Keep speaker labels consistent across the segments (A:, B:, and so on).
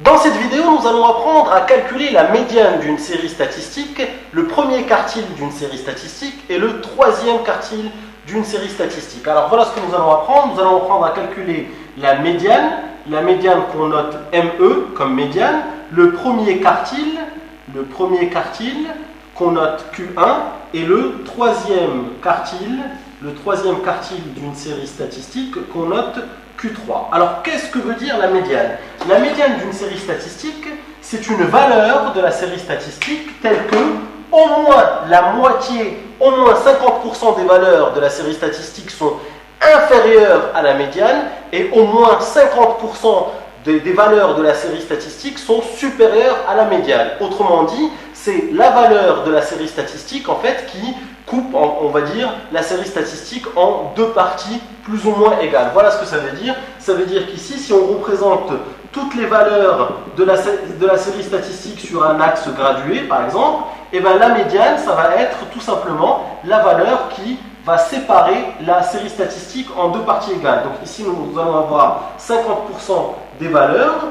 A: Dans cette vidéo, nous allons apprendre à calculer la médiane d'une série statistique, le premier quartile d'une série statistique et le troisième quartile d'une série statistique. Alors voilà ce que nous allons apprendre. Nous allons apprendre à calculer la médiane qu'on note ME comme médiane, le premier quartile qu'on note Q1 et le troisième quartile d'une série statistique qu'on note Q3. Alors, qu'est-ce que veut dire la médiane? La médiane d'une série statistique, c'est une valeur de la série statistique telle que au moins la moitié, au moins 50% des valeurs de la série statistique sont inférieures à la médiane et au moins 50% des valeurs de la série statistique sont supérieures à la médiane. Autrement dit, c'est la valeur de la série statistique en fait qui coupe, on va dire, la série statistique en deux parties plus ou moins égales. Voilà ce que ça veut dire. Ça veut dire qu'ici, si on représente toutes les valeurs de la série statistique sur un axe gradué, par exemple, et bien la médiane, ça va être tout simplement la valeur qui va séparer la série statistique en deux parties égales. Donc ici, nous allons avoir 50% des valeurs,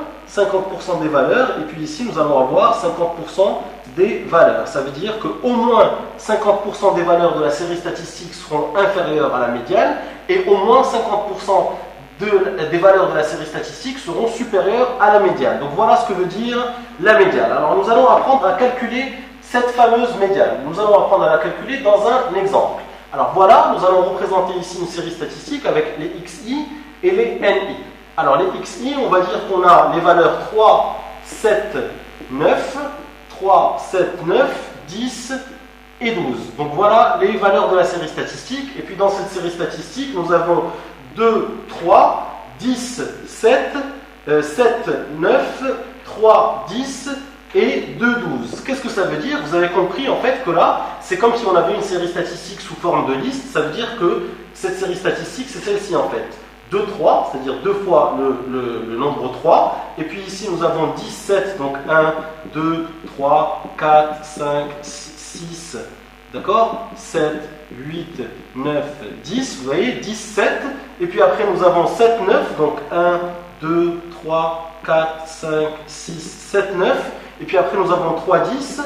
A: et puis ici, nous allons avoir 50% des valeurs. Ça veut dire qu'au moins 50% des valeurs de la série statistique seront inférieures à la médiane, et au moins 50% des valeurs de la série statistique seront supérieures à la médiane. Donc voilà ce que veut dire la médiane. Alors nous allons apprendre à calculer cette fameuse médiane. Nous allons apprendre à la calculer dans un exemple. Alors voilà, nous allons représenter ici une série statistique avec les XI et les NI. Alors les XI, on va dire qu'on a les valeurs 3, 7, 9, 10 et 12. Donc voilà les valeurs de la série statistique. Et puis dans cette série statistique, nous avons 2, 3, 10, 7, 7, 9, 3, 10 et 2, 12. Qu'est-ce que ça veut dire? Vous avez compris en fait que là, c'est comme si on avait une série statistique sous forme de liste. Ça veut dire que cette série statistique, c'est celle-ci en fait. 2, 3, c'est-à-dire 2 fois le nombre 3. Et puis ici, nous avons 17, donc 1, 2, 3, 4, 5, 6, d'accord, 7, 8, 9, 10, vous voyez, 17. Et puis après, nous avons 7, 9, donc 1, 2, 3, 4, 5, 6, 7, 9. Et puis après, nous avons 3, 10,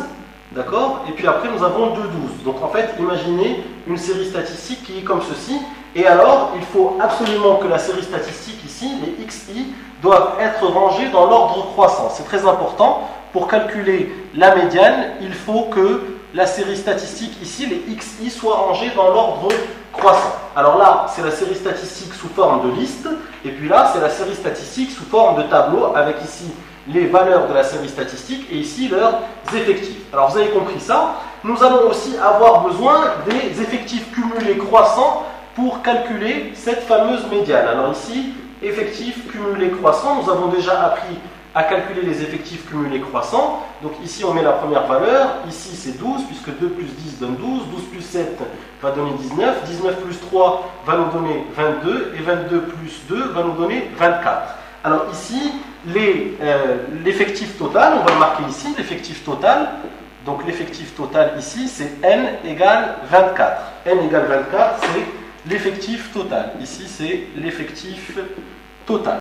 A: d'accord. Et puis après, nous avons 2, 12. Donc en fait, imaginez une série statistique qui est comme ceci. Et alors, il faut absolument que la série statistique ici, les XI, doivent être rangées dans l'ordre croissant. C'est très important. Pour calculer la médiane, il faut que la série statistique ici, les XI, soient rangées dans l'ordre croissant. Alors là, c'est la série statistique sous forme de liste. Et puis là, c'est la série statistique sous forme de tableau, avec ici les valeurs de la série statistique et ici leurs effectifs. Alors vous avez compris ça. Nous allons aussi avoir besoin des effectifs cumulés croissants pour calculer cette fameuse médiane. Alors ici, effectifs cumulés croissants, nous avons déjà appris à calculer les effectifs cumulés croissants. Donc ici, on met la première valeur, ici c'est 12, puisque 2 plus 10 donne 12, 12 plus 7 va donner 19, 19 plus 3 va nous donner 22, et 22 plus 2 va nous donner 24. Alors ici, l'effectif total, on va le marquer ici, l'effectif total. Donc l'effectif total ici, c'est n égale 24. n égale 24, c'est l'effectif total. Ici, c'est l'effectif total.